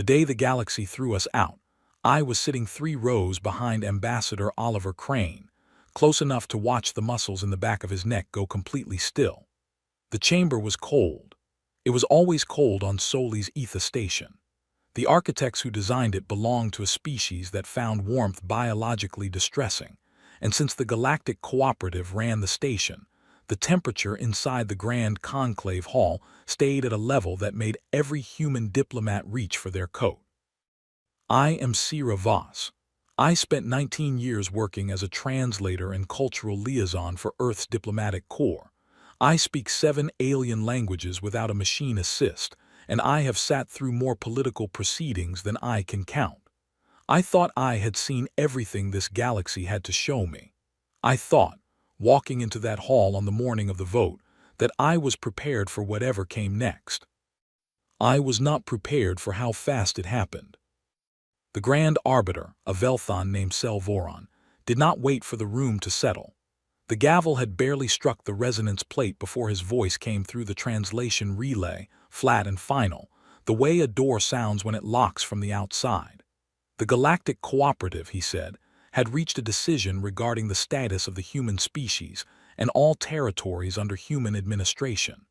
The day the galaxy threw us out, I was sitting 3 rows behind Ambassador Oliver Crane, close enough to watch the muscles in the back of his neck go completely still. The chamber was cold. It was always cold on Solly's Ether station. The architects who designed it belonged to a species that found warmth biologically distressing, and since the Galactic Cooperative ran the station, the temperature inside the Grand Conclave Hall stayed at a level that made every human diplomat reach for their coat. I am Sira Voss. I spent 19 years working as a translator and cultural liaison for Earth's diplomatic corps. I speak 7 alien languages without a machine assist, and I have sat through more political proceedings than I can count. I thought I had seen everything this galaxy had to show me. I thought, walking into that hall on the morning of the vote, that I was prepared for whatever came next. I was not prepared for how fast it happened. The Grand Arbiter, a Velthon named Selvoron, did not wait for the room to settle. The gavel had barely struck the resonance plate before his voice came through the translation relay, flat and final, the way a door sounds when it locks from the outside. The Galactic Cooperative, he said, had reached a decision regarding the status of the human species and all territories under human administration.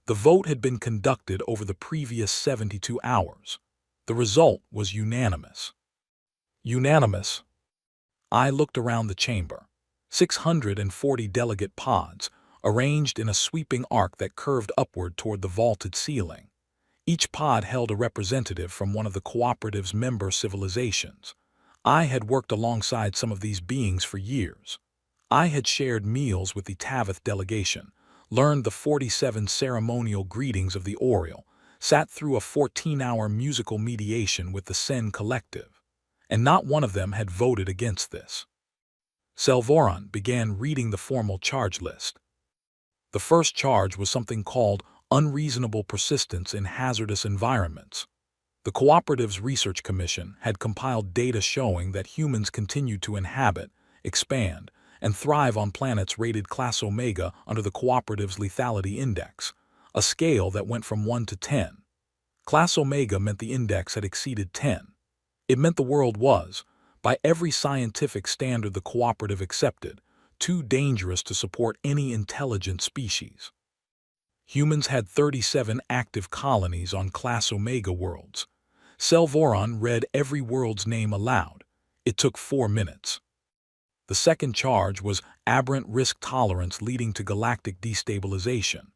The vote had been conducted over the previous 72 hours. The result was unanimous. Unanimous. I looked around the chamber. 640 delegate pods, arranged in a sweeping arc that curved upward toward the vaulted ceiling. Each pod held a representative from one of the Cooperative's member civilizations. I had worked alongside some of these beings for years. I had shared meals with the Tavith delegation, learned the 47 ceremonial greetings of the Oriole, sat through a 14-hour musical mediation with the Sen Collective, and not one of them had voted against this. Selvoron began reading the formal charge list. The first charge was something called unreasonable persistence in hazardous environments. The Cooperative's Research Commission had compiled data showing that humans continued to inhabit, expand, and thrive on planets rated Class Omega under the Cooperative's Lethality Index, a scale that went from 1 to 10. Class Omega meant the index had exceeded 10. It meant the world was, by every scientific standard the Cooperative accepted, too dangerous to support any intelligent species. Humans had 37 active colonies on Class Omega worlds. Selvoron read every world's name aloud. It took 4 minutes. The second charge was aberrant risk tolerance leading to galactic destabilization.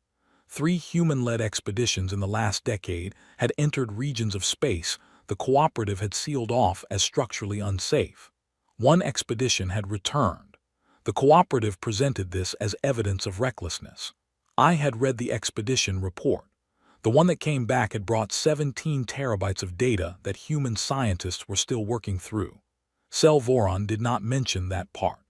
3 human-led expeditions in the last decade had entered regions of space the Cooperative had sealed off as structurally unsafe. 1 expedition had returned. The Cooperative presented this as evidence of recklessness. I had read the expedition report. The one that came back had brought 17 terabytes of data that human scientists were still working through. Selvoron did not mention that part.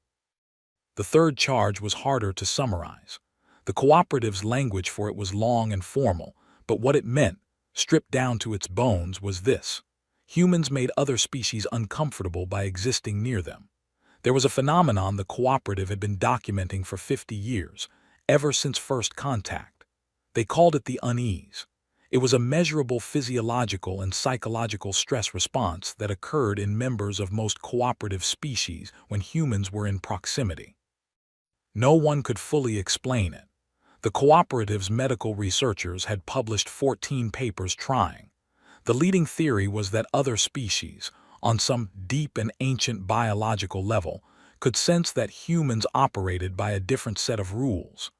The third charge was harder to summarize. The Cooperative's language for it was long and formal, but what it meant, stripped down to its bones, was this. Humans made other species uncomfortable by existing near them. There was a phenomenon the Cooperative had been documenting for 50 years, ever since first contact. They called it the unease. It was a measurable physiological and psychological stress response that occurred in members of most cooperative species when humans were in proximity. No one could fully explain it. The Cooperative's medical researchers had published 14 papers trying. The leading theory was that other species, on some deep and ancient biological level, could sense that humans operated by a different set of rules,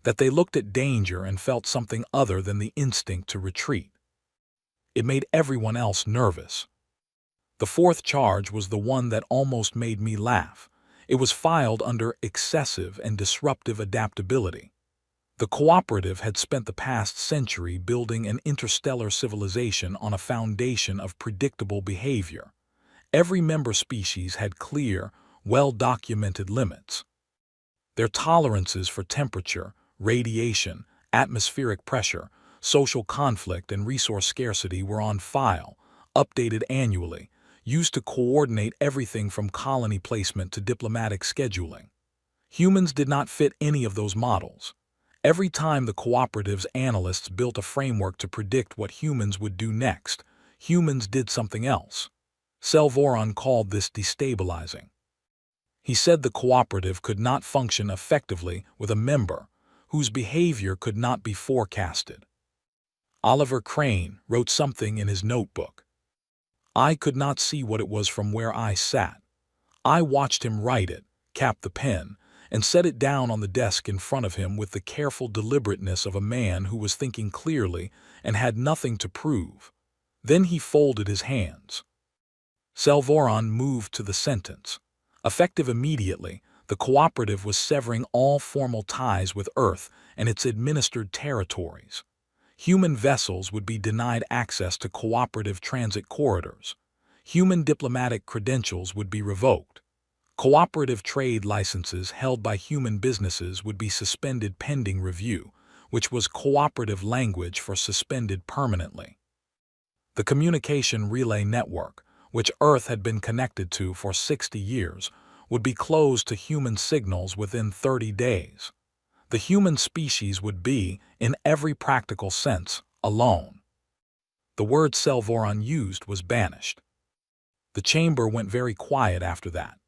that they looked at danger and felt something other than the instinct to retreat. It made everyone else nervous. The fourth charge was the one that almost made me laugh. It was filed under excessive and disruptive adaptability. The Cooperative had spent the past century building an interstellar civilization on a foundation of predictable behavior. Every member species had clear, well-documented limits. Their tolerances for temperature, radiation, atmospheric pressure, social conflict, and resource scarcity were on file, updated annually, used to coordinate everything from colony placement to diplomatic scheduling. Humans did not fit any of those models. Every time the Cooperative's analysts built a framework to predict what humans would do next, Humans did something else. Selvoron called this destabilizing. He said the cooperative could not function effectively with a member whose behavior could not be forecasted. Oliver Crane wrote something in his notebook. I could not see what it was from where I sat. I watched him write it, cap the pen, and set it down on the desk in front of him with the careful deliberateness of a man who was thinking clearly and had nothing to prove. Then he folded his hands. Selvoron moved to the sentence. Effective immediately, the cooperative was severing all formal ties with Earth and its administered territories. Human vessels would be denied access to cooperative transit corridors. Human diplomatic credentials would be revoked. Cooperative trade licenses held by human businesses would be suspended pending review, which was cooperative language for suspended permanently. The communication relay network, which Earth had been connected to for 60 years, would be closed to human signals within 30 days. The human species would be, in every practical sense, alone. The word Selvoron used was banished. The chamber went very quiet after that.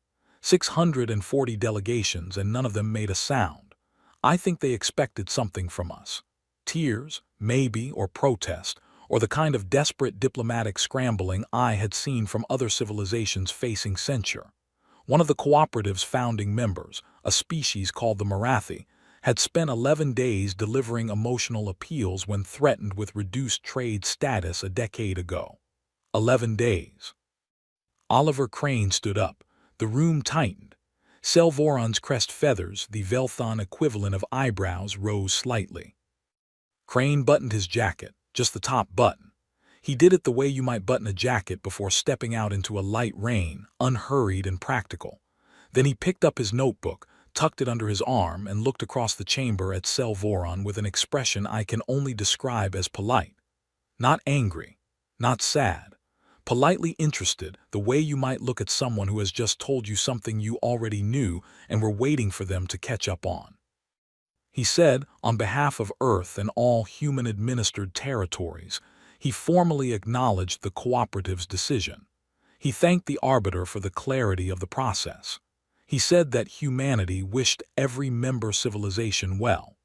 640 delegations and none of them made a sound. I think they expected something from us. Tears, maybe, or protest, or the kind of desperate diplomatic scrambling I had seen from other civilizations facing censure. One of the cooperative's founding members, a species called the Marathi, had spent 11 days delivering emotional appeals when threatened with reduced trade status a decade ago. 11 days. Oliver Crane stood up. The room tightened. Selvoron's crest feathers, the Velthon equivalent of eyebrows, rose slightly. Crane buttoned his jacket, just the top button. He did it the way you might button a jacket before stepping out into a light rain, unhurried and practical. Then he picked up his notebook, tucked it under his arm, and looked across the chamber at Selvoron with an expression I can only describe as polite. Not angry, not sad. Politely interested, the way you might look at someone who has just told you something you already knew and were waiting for them to catch up on. He said, on behalf of Earth and all human-administered territories, he formally acknowledged the cooperative's decision. He thanked the arbiter for the clarity of the process. He said that humanity wished every member civilization well.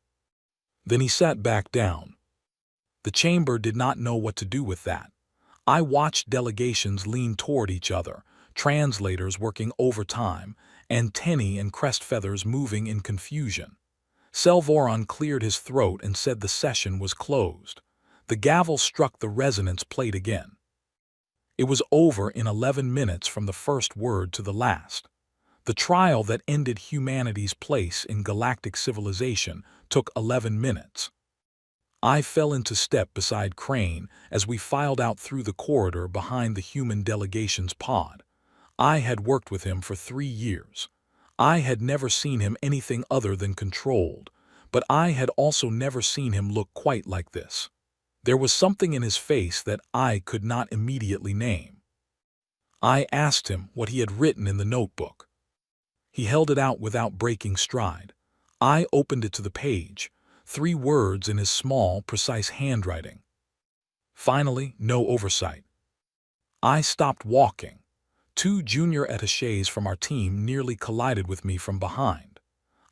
Then he sat back down. The chamber did not know what to do with that. I watched delegations lean toward each other, translators working overtime, antennae and crest feathers moving in confusion. Selvoron cleared his throat and said the session was closed. The gavel struck the resonance plate again. It was over in 11 minutes from the first word to the last. The trial that ended humanity's place in galactic civilization took 11 minutes. I fell into step beside Crane as we filed out through the corridor behind the human delegation's pod. I had worked with him for 3 years. I had never seen him anything other than controlled, but I had also never seen him look quite like this. There was something in his face that I could not immediately name. I asked him what he had written in the notebook. He held it out without breaking stride. I opened it to the page, 3 words in his small, precise handwriting. Finally, no oversight. I stopped walking. 2 junior attachés from our team nearly collided with me from behind.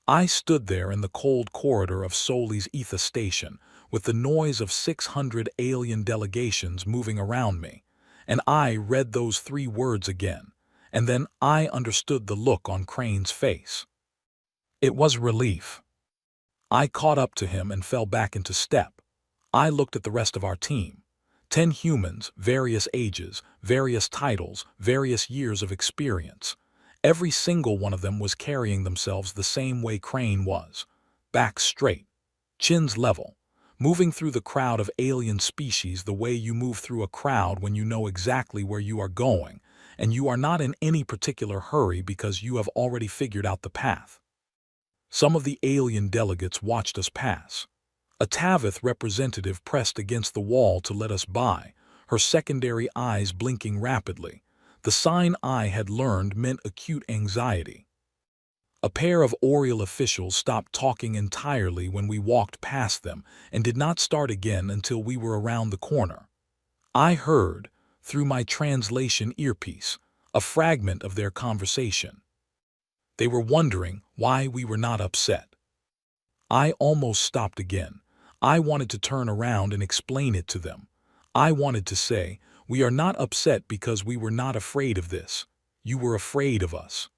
I stood there in the cold corridor of Soli's Etha station, with the noise of 600 alien delegations moving around me, and I read those 3 words again, and then I understood the look on Crane's face. It was relief. I caught up to him and fell back into step. I looked at the rest of our team. 10 humans, various ages, various titles, various years of experience. Every single one of them was carrying themselves the same way Crane was. Backs straight, chins level, moving through the crowd of alien species the way you move through a crowd when you know exactly where you are going, and you are not in any particular hurry because you have already figured out the path. Some of the alien delegates watched us pass. A Tavith representative pressed against the wall to let us by, her secondary eyes blinking rapidly. The sign I had learned meant acute anxiety. A pair of Oriel officials stopped talking entirely when we walked past them and did not start again until we were around the corner. I heard, through my translation earpiece, a fragment of their conversation. They were wondering why we were not upset. I almost stopped again. I wanted to turn around and explain it to them. I wanted to say, "We are not upset because we were not afraid of this. You were afraid of us.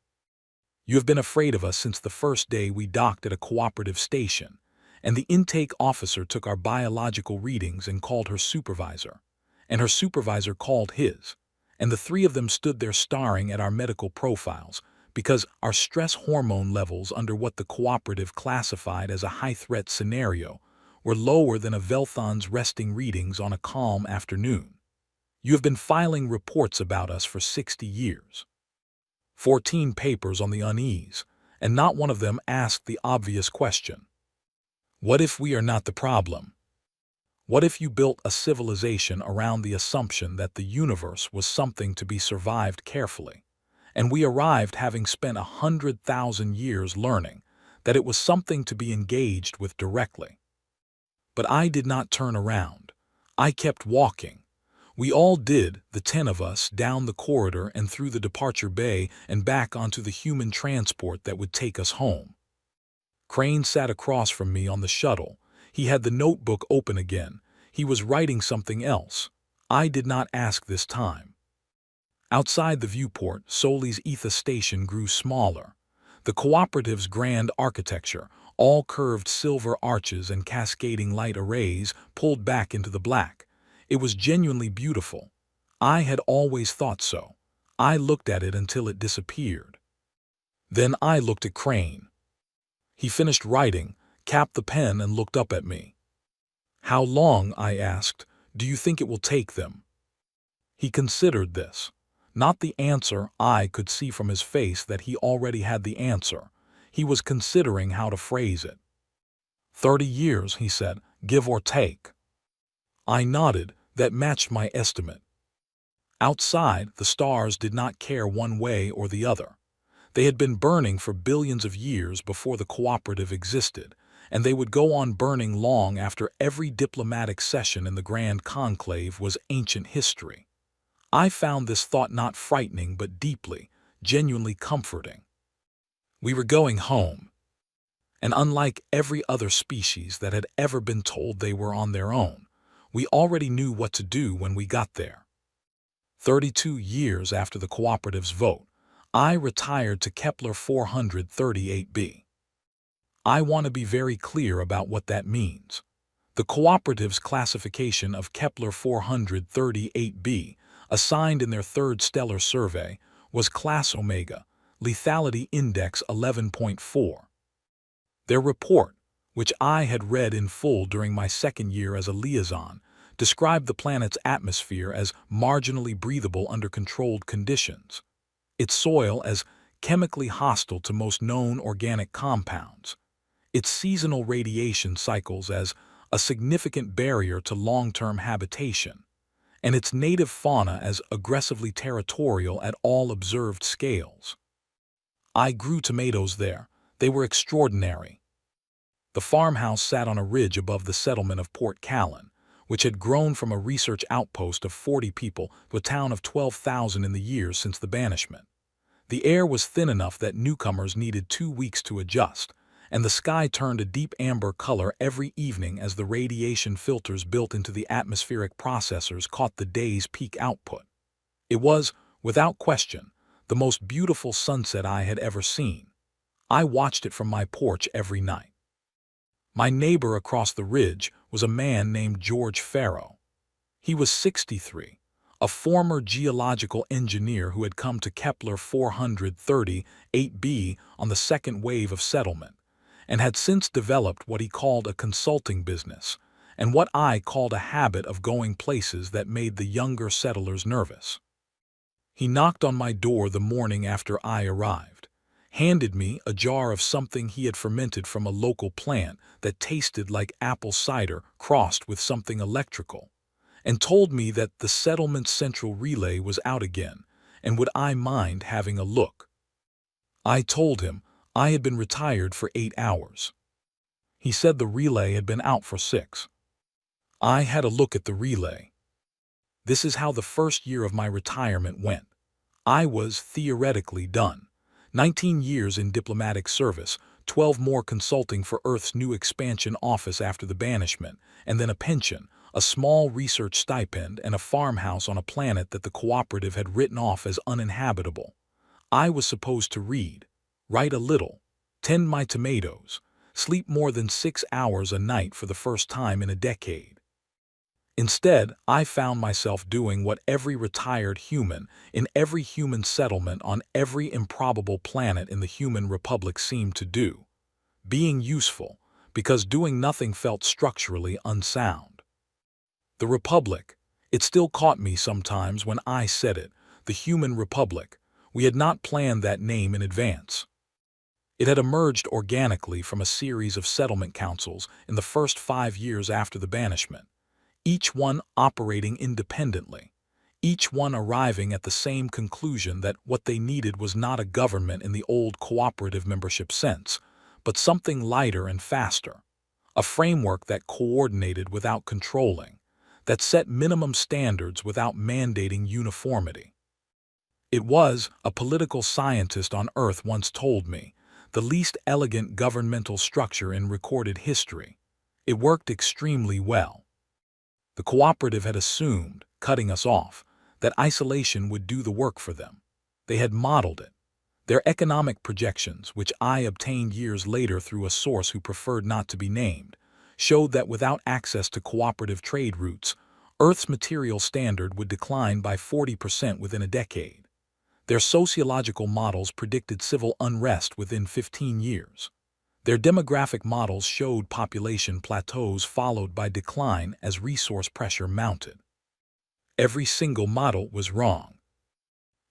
You have been afraid of us since the first day we docked at a cooperative station." And the intake officer took our biological readings and called her supervisor. And her supervisor called his. And the three of them stood there staring at our medical profiles, because our stress hormone levels under what the cooperative classified as a high-threat scenario were lower than a Velthon's resting readings on a calm afternoon. "You have been filing reports about us for 60 years. 14 papers on the unease, and not one of them asked the obvious question. What if we are not the problem? What if you built a civilization around the assumption that the universe was something to be survived carefully, and we arrived having spent 100,000 years learning that it was something to be engaged with directly?" But I did not turn around. I kept walking. We all did, the 10 of us, down the corridor and through the departure bay and back onto the human transport that would take us home. Crane sat across from me on the shuttle. He had the notebook open again. He was writing something else. I did not ask this time. Outside the viewport, Soli's Etha station grew smaller. The cooperative's grand architecture, all curved silver arches and cascading light arrays, pulled back into the black. It was genuinely beautiful. I had always thought so. I looked at it until it disappeared. Then I looked at Crane. He finished writing, capped the pen, and looked up at me. "How long," I asked, "do you think it will take them?" He considered this. Not the answer. I could see from his face that he already had the answer. He was considering how to phrase it. 30 years, he said, give or take. I nodded. That matched my estimate. Outside, the stars did not care one way or the other. They had been burning for billions of years before the cooperative existed, and they would go on burning long after every diplomatic session in the Grand Conclave was ancient history. I found this thought not frightening but deeply, genuinely comforting. We were going home. And unlike every other species that had ever been told they were on their own, we already knew what to do when we got there. 32 years after the cooperative's vote, I retired to Kepler 438b. I want to be very clear about what that means. The cooperative's classification of Kepler 438b, assigned in their third stellar survey, was Class Omega, Lethality Index 11.4. Their report, which I had read in full during my second year as a liaison, described the planet's atmosphere as marginally breathable under controlled conditions, its soil as chemically hostile to most known organic compounds, its seasonal radiation cycles as a significant barrier to long-term habitation, and its native fauna as aggressively territorial at all observed scales. I grew tomatoes there. They were extraordinary. The farmhouse sat on a ridge above the settlement of Port Callan, which had grown from a research outpost of 40 people to a town of 12,000 in the years since the banishment. The air was thin enough that newcomers needed 2 weeks to adjust, and the sky turned a deep amber color every evening as the radiation filters built into the atmospheric processors caught the day's peak output. It was, without question, the most beautiful sunset I had ever seen. I watched it from my porch every night. My neighbor across the ridge was a man named George Farrow. He was 63, a former geological engineer who had come to Kepler 438b on the second wave of settlement, and had since developed what he called a consulting business, and what I called a habit of going places that made the younger settlers nervous. He knocked on my door the morning after I arrived, handed me a jar of something he had fermented from a local plant that tasted like apple cider crossed with something electrical, and told me that the settlement's central relay was out again, and would I mind having a look. I told him I had been retired for 8 hours. He said the relay had been out for 6. I had a look at the relay. This is how the first year of my retirement went. I was theoretically done. 19 years in diplomatic service, 12 more consulting for Earth's new expansion office after the banishment, and then a pension, a small research stipend, and a farmhouse on a planet that the cooperative had written off as uninhabitable. I was supposed to read, write a little, tend my tomatoes, sleep more than 6 hours a night for the first time in a decade. Instead, I found myself doing what every retired human in every human settlement on every improbable planet in the human republic seemed to do. Being useful, because doing nothing felt structurally unsound. The Republic. It still caught me sometimes when I said it, the Human Republic. We had not planned that name in advance. It had emerged organically from a series of settlement councils in the first 5 years after the banishment, each one operating independently, each one arriving at the same conclusion that what they needed was not a government in the old cooperative membership sense, but something lighter and faster, a framework that coordinated without controlling, that set minimum standards without mandating uniformity. It was, a political scientist on Earth once told me, the least elegant governmental structure in recorded history. It worked extremely well. The cooperative had assumed, cutting us off, that isolation would do the work for them. They had modeled it. Their economic projections, which I obtained years later through a source who preferred not to be named, showed that without access to cooperative trade routes, Earth's material standard would decline by 40% within a decade. Their sociological models predicted civil unrest within 15 years. Their demographic models showed population plateaus followed by decline as resource pressure mounted. Every single model was wrong.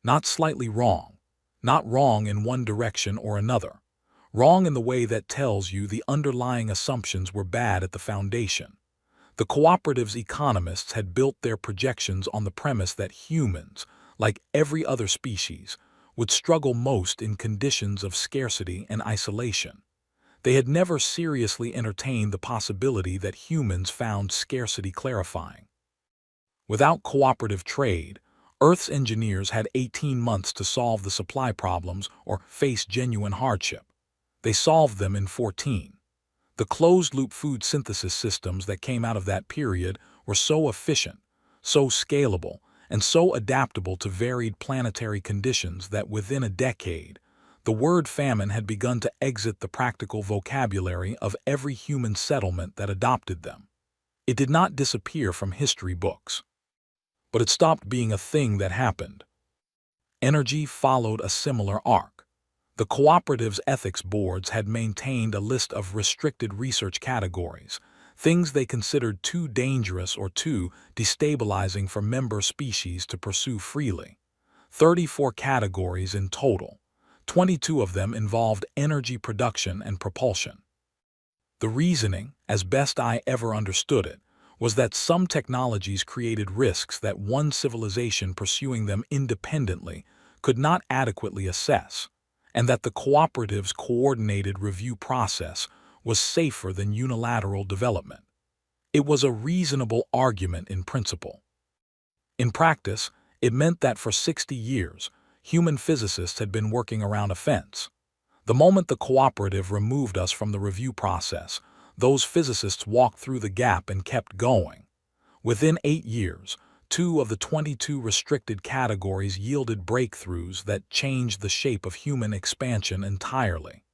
Not slightly wrong, not wrong in one direction or another, wrong in the way that tells you the underlying assumptions were bad at the foundation. The cooperative's economists had built their projections on the premise that humans, like every other species, would struggle most in conditions of scarcity and isolation. They had never seriously entertained the possibility that humans found scarcity clarifying. Without cooperative trade, Earth's engineers had 18 months to solve the supply problems or face genuine hardship. They solved them in 14. The closed-loop food synthesis systems that came out of that period were so efficient, so scalable, and so adaptable to varied planetary conditions that within a decade, the word famine had begun to exit the practical vocabulary of every human settlement that adopted them. It did not disappear from history books, but it stopped being a thing that happened. Energy followed a similar arc. The cooperative's ethics boards had maintained a list of restricted research categories, things they considered too dangerous or too destabilizing for member species to pursue freely. 34 categories in total. 22 of them involved energy production and propulsion. The reasoning, as best I ever understood it, was that some technologies created risks that one civilization pursuing them independently could not adequately assess, and that the cooperative's coordinated review process was safer than unilateral development. It was a reasonable argument in principle. In practice, it meant that for 60 years, human physicists had been working around a fence. The moment the cooperative removed us from the review process, those physicists walked through the gap and kept going. Within 8 years, 2 of the 22 restricted categories yielded breakthroughs that changed the shape of human expansion entirely.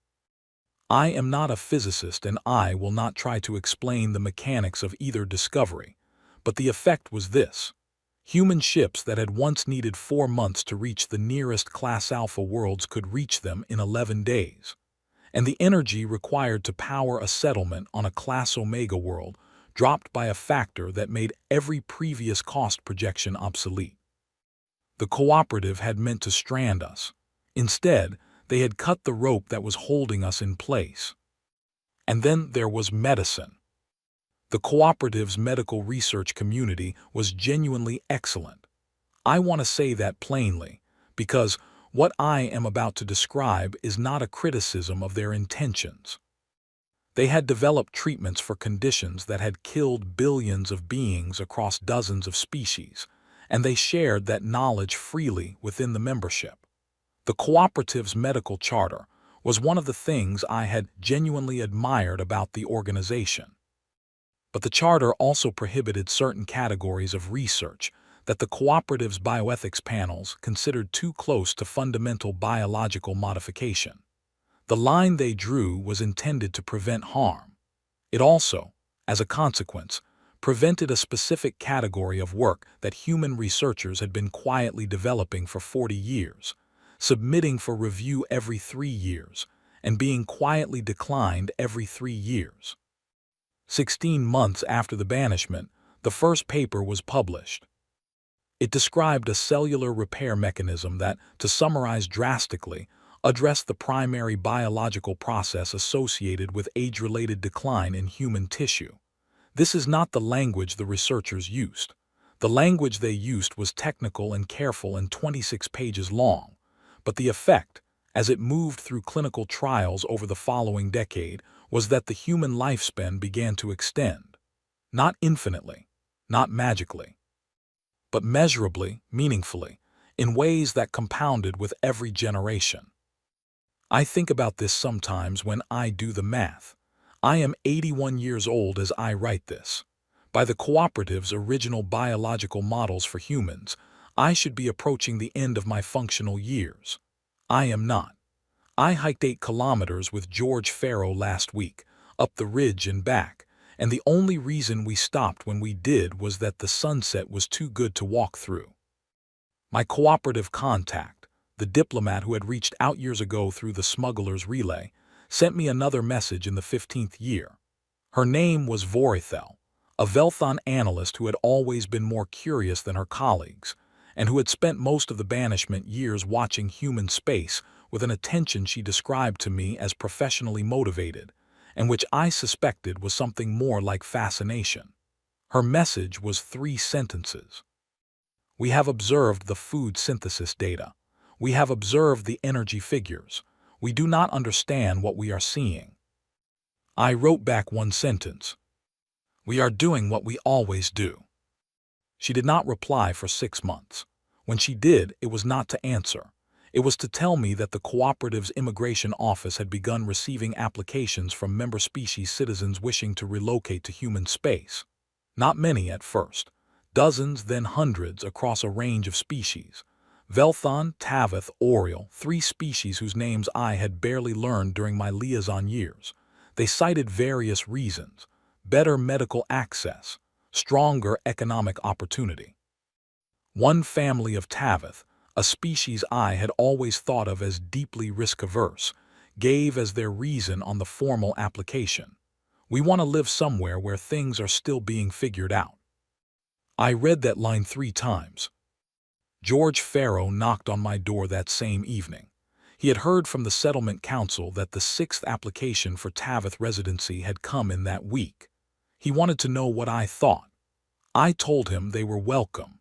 I am not a physicist and I will not try to explain the mechanics of either discovery, but the effect was this. Human ships that had once needed 4 months to reach the nearest Class Alpha worlds could reach them in 11 days. And the energy required to power a settlement on a Class Omega world dropped by a factor that made every previous cost projection obsolete. The cooperative had meant to strand us. Instead, they had cut the rope that was holding us in place. And then there was medicine. The cooperative's medical research community was genuinely excellent. I want to say that plainly, because what I am about to describe is not a criticism of their intentions. They had developed treatments for conditions that had killed billions of beings across dozens of species, and they shared that knowledge freely within the membership. The cooperative's medical charter was one of the things I had genuinely admired about the organization. But the charter also prohibited certain categories of research that the cooperative's bioethics panels considered too close to fundamental biological modification. The line they drew was intended to prevent harm. It also, as a consequence, prevented a specific category of work that human researchers had been quietly developing for 40 years, submitting for review every 3 years, and being quietly declined every 3 years. 16 months after the banishment, the first paper was published. It described a cellular repair mechanism that, to summarize drastically, addressed the primary biological process associated with age-related decline in human tissue. This is not the language the researchers used. The language they used was technical and careful and 26 pages long, but the effect, as it moved through clinical trials over the following decade, was that the human lifespan began to extend. Not infinitely, not magically, but measurably, meaningfully, in ways that compounded with every generation. I think about this sometimes when I do the math. I am 81 years old as I write this. By the cooperative's original biological models for humans, I should be approaching the end of my functional years. I am not. I hiked 8 kilometers with George Farrow last week, up the ridge and back, and the only reason we stopped when we did was that the sunset was too good to walk through. My cooperative contact, the diplomat who had reached out years ago through the smuggler's relay, sent me another message in the 15th year. Her name was Vorithel, a Velthon analyst who had always been more curious than her colleagues, and who had spent most of the banishment years watching human space with an attention she described to me as professionally motivated, and which I suspected was something more like fascination. Her message was 3 sentences. We have observed the food synthesis data. We have observed the energy figures. We do not understand what we are seeing. I wrote back 1 sentence. We are doing what we always do. She did not reply for 6 months. When she did, it was not to answer. It was to tell me that the cooperative's immigration office had begun receiving applications from member species citizens wishing to relocate to human space. Not many at first. Dozens, then hundreds across a range of species. Velthon, Taveth, Oriole, 3 species whose names I had barely learned during my liaison years. They cited various reasons: better medical access, stronger economic opportunity. One family of Taveth, a species I had always thought of as deeply risk-averse, gave as their reason on the formal application: we want to live somewhere where things are still being figured out. I read that line 3 times. George Farrow knocked on my door that same evening. He had heard from the Settlement Council that the 6th application for Taveth residency had come in that week. He wanted to know what I thought. I told him they were welcome.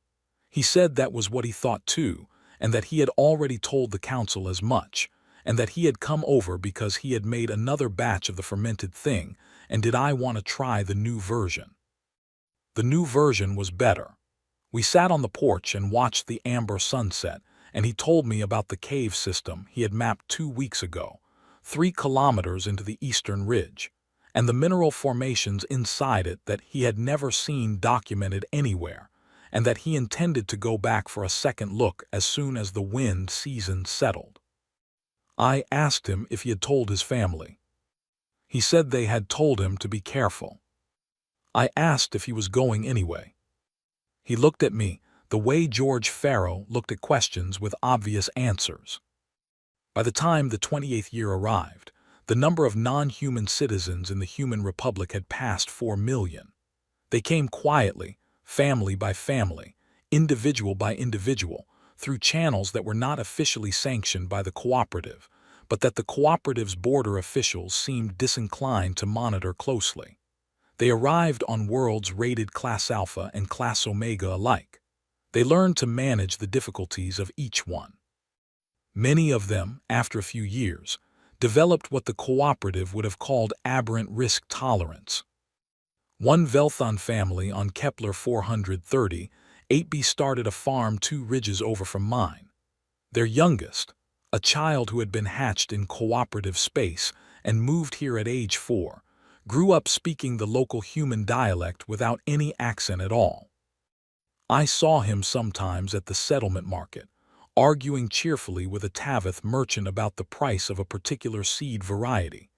He said that was what he thought too, and that he had already told the council as much, and that he had come over because he had made another batch of the fermented thing, and did I want to try the new version. The new version was better. We sat on the porch and watched the amber sunset, and he told me about the cave system he had mapped 2 weeks ago, 3 kilometers into the eastern ridge, and the mineral formations inside it that he had never seen documented anywhere, and that he intended to go back for a second look as soon as the wind season settled. I asked him if he had told his family. He said they had told him to be careful. I asked if he was going anyway. He looked at me, the way George Farrow looked at questions with obvious answers. By the time the 28th year arrived, the number of non-human citizens in the human republic had passed 4 million. They came quietly, family by family, individual by individual, through channels that were not officially sanctioned by the cooperative, but that the cooperative's border officials seemed disinclined to monitor closely. They arrived on worlds rated Class Alpha and Class Omega alike. They learned to manage the difficulties of each one. Many of them, after a few years, developed what the cooperative would have called aberrant risk tolerance. One Velthon family on Kepler 430 8B started a farm 2 ridges over from mine. Their youngest, a child who had been hatched in cooperative space and moved here at age 4, grew up speaking the local human dialect without any accent at all. I saw him sometimes at the settlement market, arguing cheerfully with a Tavith merchant about the price of a particular seed variety,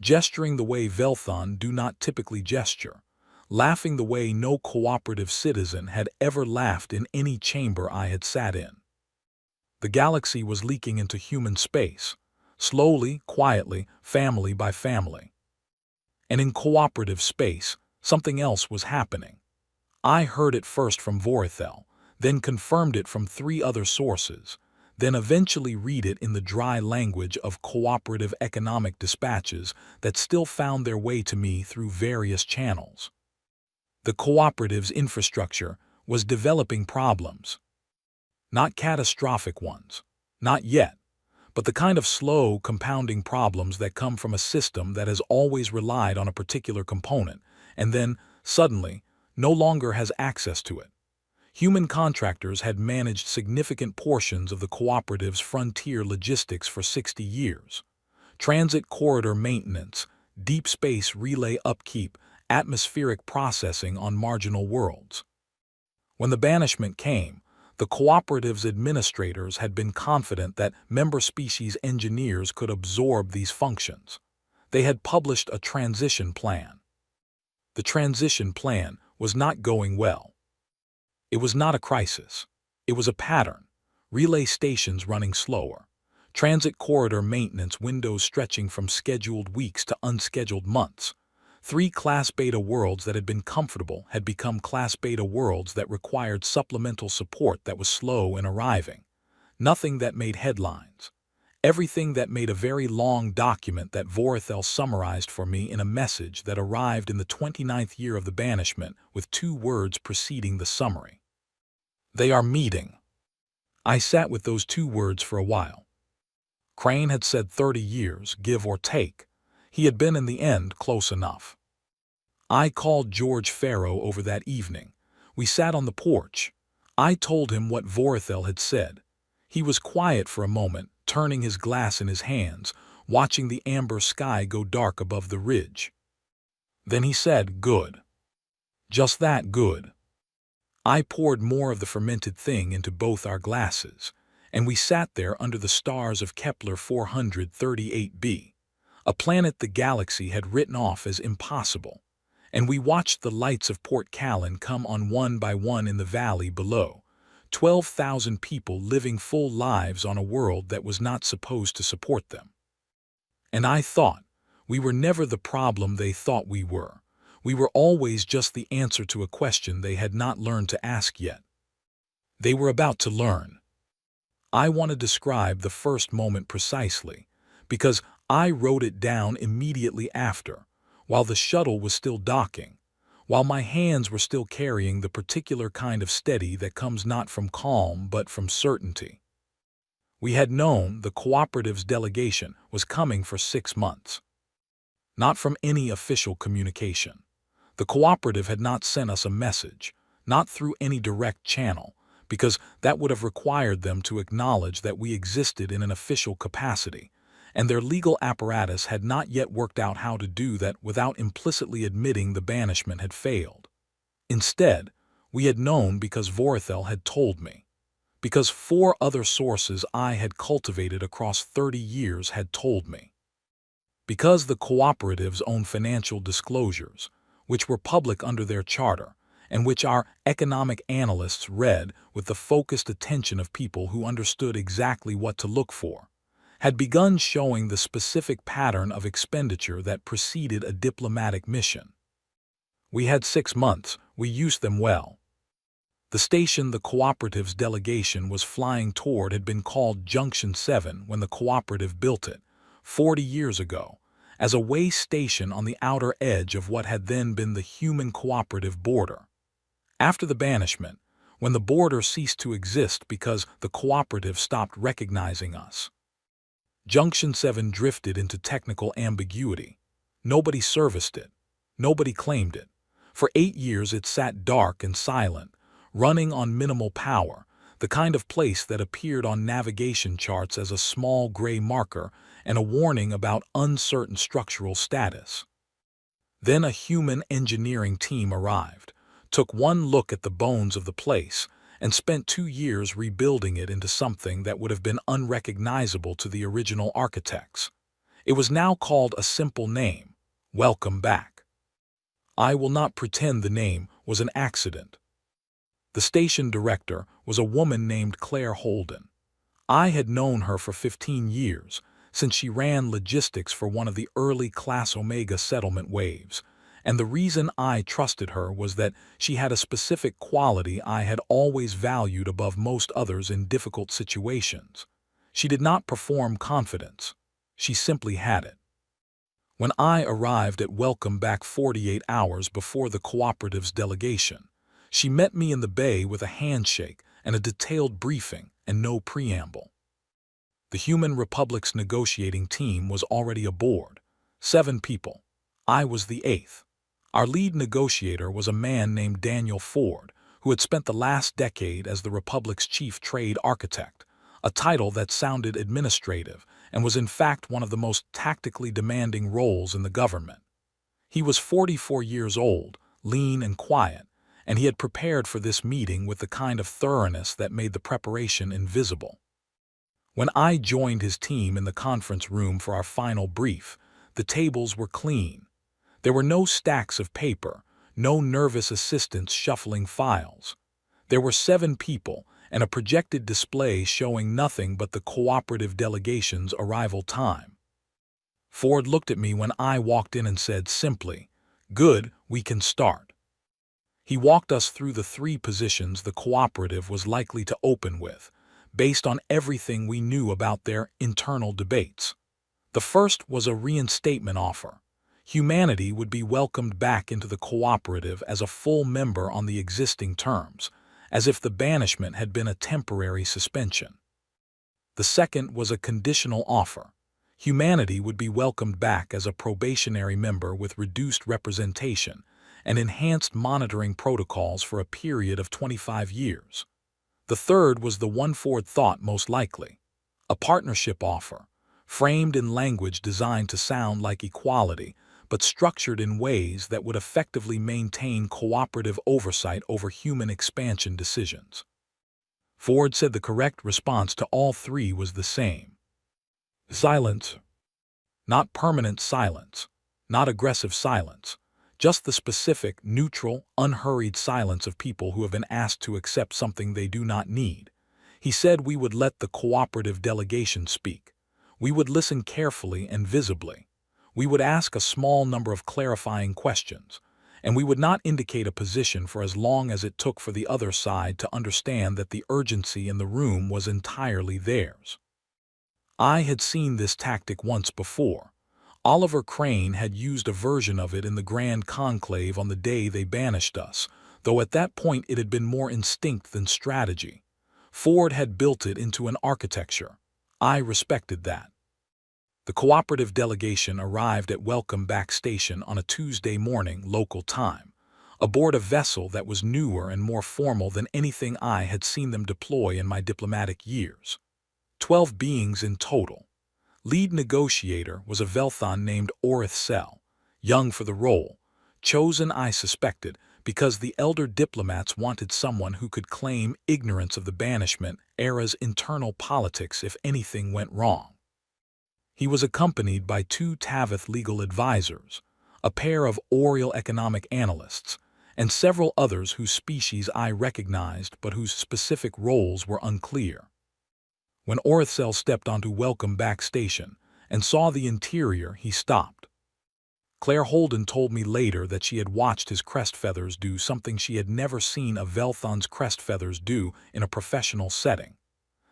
gesturing the way Velthon do not typically gesture, laughing the way no cooperative citizen had ever laughed in any chamber I had sat in. The galaxy was leaking into human space, slowly, quietly, family by family. And in cooperative space, something else was happening. I heard it first from Vorithel, then confirmed it from 3 other sources, then eventually read it in the dry language of cooperative economic dispatches that still found their way to me through various channels. The cooperative's infrastructure was developing problems. Not catastrophic ones, not yet, but the kind of slow, compounding problems that come from a system that has always relied on a particular component, and then, suddenly, no longer has access to it. Human contractors had managed significant portions of the cooperative's frontier logistics for 60 years. Transit corridor maintenance, deep space relay upkeep, atmospheric processing on marginal worlds. When the banishment came, the cooperative's administrators had been confident that member species engineers could absorb these functions. They had published a transition plan. The transition plan was not going well. It was not a crisis. It was a pattern. Relay stations running slower. Transit corridor maintenance windows stretching from scheduled weeks to unscheduled months. 3 Class Beta worlds that had been comfortable had become Class Beta worlds that required supplemental support that was slow in arriving. Nothing that made headlines. Everything that made a very long document that Vorithel summarized for me in a message that arrived in the 29th year of the banishment with 2 words preceding the summary. They are meeting. I sat with those 2 words for a while. Crane had said 30 years, give or take. He had been in the end close enough. I called George Farrow over that evening. We sat on the porch. I told him what Vorithel had said. He was quiet for a moment, turning his glass in his hands, watching the amber sky go dark above the ridge. Then he said, good. Just that good. I poured more of the fermented thing into both our glasses, and we sat there under the stars of Kepler 438b, a planet the galaxy had written off as impossible, and we watched the lights of Port Callan come on one by one in the valley below, 12,000 people living full lives on a world that was not supposed to support them. And I thought, we were never the problem they thought we were. We were always just the answer to a question they had not learned to ask yet. They were about to learn. I want to describe the first moment precisely, because I wrote it down immediately after, while the shuttle was still docking, while my hands were still carrying the particular kind of steady that comes not from calm but from certainty. We had known the cooperative's delegation was coming for 6 months. Not from any official communication. The cooperative had not sent us a message, not through any direct channel, because that would have required them to acknowledge that we existed in an official capacity, and their legal apparatus had not yet worked out how to do that without implicitly admitting the banishment had failed. Instead, we had known because Vorithel had told me, because 4 other sources I had cultivated across 30 years had told me, because the cooperative's own financial disclosures, which were public under their charter, and which our economic analysts read with the focused attention of people who understood exactly what to look for, had begun showing the specific pattern of expenditure that preceded a diplomatic mission. We had 6 months, we used them well. The station the cooperative's delegation was flying toward had been called Junction 7 when the cooperative built it, 40 years ago, as a way station on the outer edge of what had then been the human cooperative border. After the banishment, when the border ceased to exist because the cooperative stopped recognizing us, Junction 7 drifted into technical ambiguity. Nobody serviced it. Nobody claimed it. For 8 years it sat dark and silent, running on minimal power, the kind of place that appeared on navigation charts as a small gray marker and a warning about uncertain structural status. Then a human engineering team arrived, took one look at the bones of the place, and spent 2 years rebuilding it into something that would have been unrecognizable to the original architects. It was now called a simple name: Welcome Back. I will not pretend the name was an accident. The station director was a woman named Claire Holden. I had known her for 15 years, since she ran logistics for one of the early Class Omega settlement waves, and the reason I trusted her was that she had a specific quality I had always valued above most others in difficult situations. She did not perform confidence. She simply had it. When I arrived at Welcome Back 48 hours before the cooperative's delegation, she met me in the bay with a handshake and a detailed briefing and no preamble. The Human Republic's negotiating team was already aboard, 7 people. I was the 8th. Our lead negotiator was a man named Daniel Ford, who had spent the last decade as the Republic's chief trade architect, a title that sounded administrative and was in fact one of the most tactically demanding roles in the government. He was 44 years old, lean and quiet, and he had prepared for this meeting with the kind of thoroughness that made the preparation invisible. When I joined his team in the conference room for our final brief, the tables were clean. There were no stacks of paper, no nervous assistants shuffling files. There were 7 people and a projected display showing nothing but the cooperative delegation's arrival time. Ford looked at me when I walked in and said simply, "Good, we can start." He walked us through the 3 positions the cooperative was likely to open with, based on everything we knew about their internal debates. The first was a reinstatement offer. Humanity would be welcomed back into the cooperative as a full member on the existing terms, as if the banishment had been a temporary suspension. The second was a conditional offer. Humanity would be welcomed back as a probationary member with reduced representation and enhanced monitoring protocols for a period of 25 years. The third was the one Ford thought most likely: a partnership offer, framed in language designed to sound like equality, but structured in ways that would effectively maintain cooperative oversight over human expansion decisions. Ford said the correct response to all 3 was the same: silence. Not permanent silence, not aggressive silence, just the specific, neutral, unhurried silence of people who have been asked to accept something they do not need. He said we would let the cooperative delegation speak. We would listen carefully and visibly. We would ask a small number of clarifying questions, and we would not indicate a position for as long as it took for the other side to understand that the urgency in the room was entirely theirs. I had seen this tactic once before. Oliver Crane had used a version of it in the Grand Conclave on the day they banished us, though at that point it had been more instinct than strategy. Ford had built it into an architecture. I respected that. The cooperative delegation arrived at Welcome Back Station on a Tuesday morning local time, aboard a vessel that was newer and more formal than anything I had seen them deploy in my diplomatic years. 12 beings in total. Lead negotiator was a Velthon named Orith Sel, young for the role, chosen, I suspected, because the elder diplomats wanted someone who could claim ignorance of the banishment era's internal politics if anything went wrong. He was accompanied by 2 Tavith legal advisors, a pair of Oriel economic analysts, and several others whose species I recognized but whose specific roles were unclear. When Orithsel stepped onto Welcome Back Station and saw the interior, he stopped. Claire Holden told me later that she had watched his crest feathers do something she had never seen a Velthon's crest feathers do in a professional setting.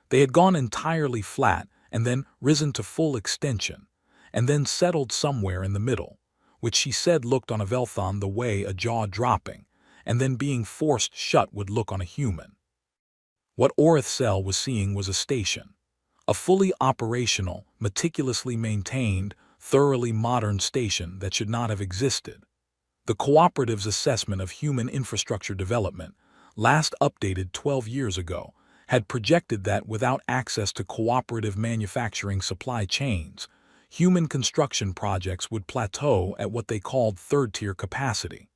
They had gone entirely flat and then risen to full extension, and then settled somewhere in the middle, which she said looked on a Velthon the way a jaw dropping and then being forced shut would look on a human. What Orithsel was seeing was a station, a fully operational, meticulously maintained, thoroughly modern station that should not have existed. The cooperative's assessment of human infrastructure development last updated 12 years ago, had projected that without access to cooperative manufacturing supply chains, human construction projects would plateau at what they called third-tier capacity.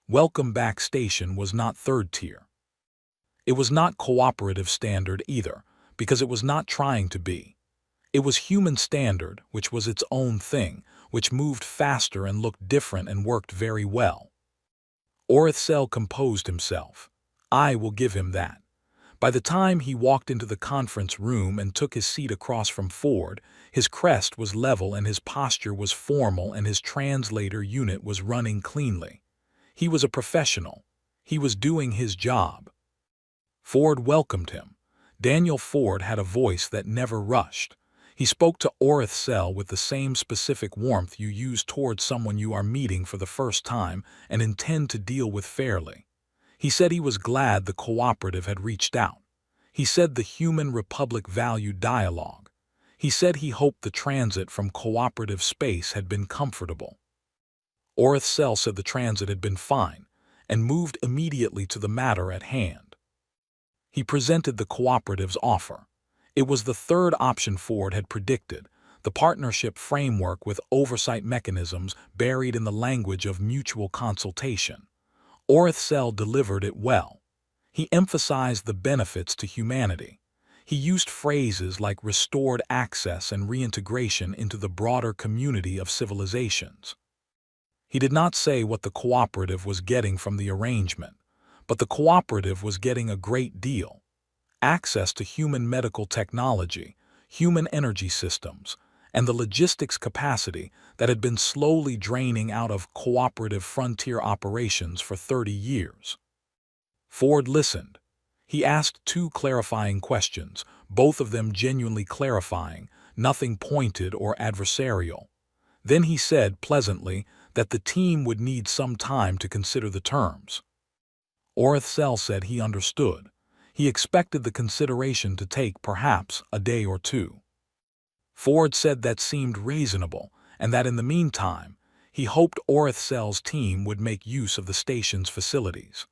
Welcome Back Station was not third-tier. It was not cooperative standard either, because it was not trying to be. It was human standard, which was its own thing, which moved faster and looked different and worked very well. Orithsel composed himself. I will give him that. By the time he walked into the conference room and took his seat across from Ford, his crest was level and his posture was formal and his translator unit was running cleanly. He was a professional. He was doing his job. Ford welcomed him. Daniel Ford had a voice that never rushed. He spoke to Orithsel with the same specific warmth you use towards someone you are meeting for the first time and intend to deal with fairly. He said he was glad the cooperative had reached out. He said the Human Republic valued dialogue. He said he hoped the transit from cooperative space had been comfortable. Orithsel said the transit had been fine and moved immediately to the matter at hand. He presented the cooperative's offer. It was the third option Ford had predicted, the partnership framework with oversight mechanisms buried in the language of mutual consultation. Orithsel delivered it well. He emphasized the benefits to humanity. He used phrases like restored access and reintegration into the broader community of civilizations. He did not say what the cooperative was getting from the arrangement, but the cooperative was getting a great deal. Access to human medical technology, human energy systems, and the logistics capacity that had been slowly draining out of cooperative frontier operations for 30 years. Ford listened. He asked 2 clarifying questions, both of them genuinely clarifying, nothing pointed or adversarial. Then he said pleasantly that the team would need some time to consider the terms. Orithsel said he understood. He expected the consideration to take perhaps a day or 2. Ford said that seemed reasonable, and that in the meantime, he hoped Orithsel's team would make use of the station's facilities.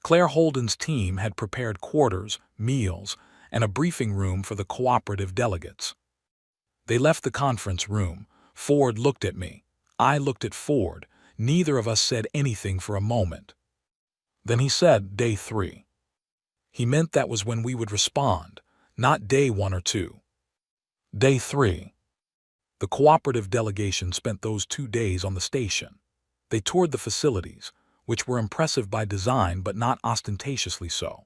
Claire Holden's team had prepared quarters, meals, and a briefing room for the cooperative delegates. They left the conference room. Ford looked at me. I looked at Ford. Neither of us said anything for a moment. Then he said, "Day 3. He meant that was when we would respond, not day 1 or 2. Day 3. The cooperative delegation spent those 2 days on the station. They toured the facilities, which were impressive by design but not ostentatiously so.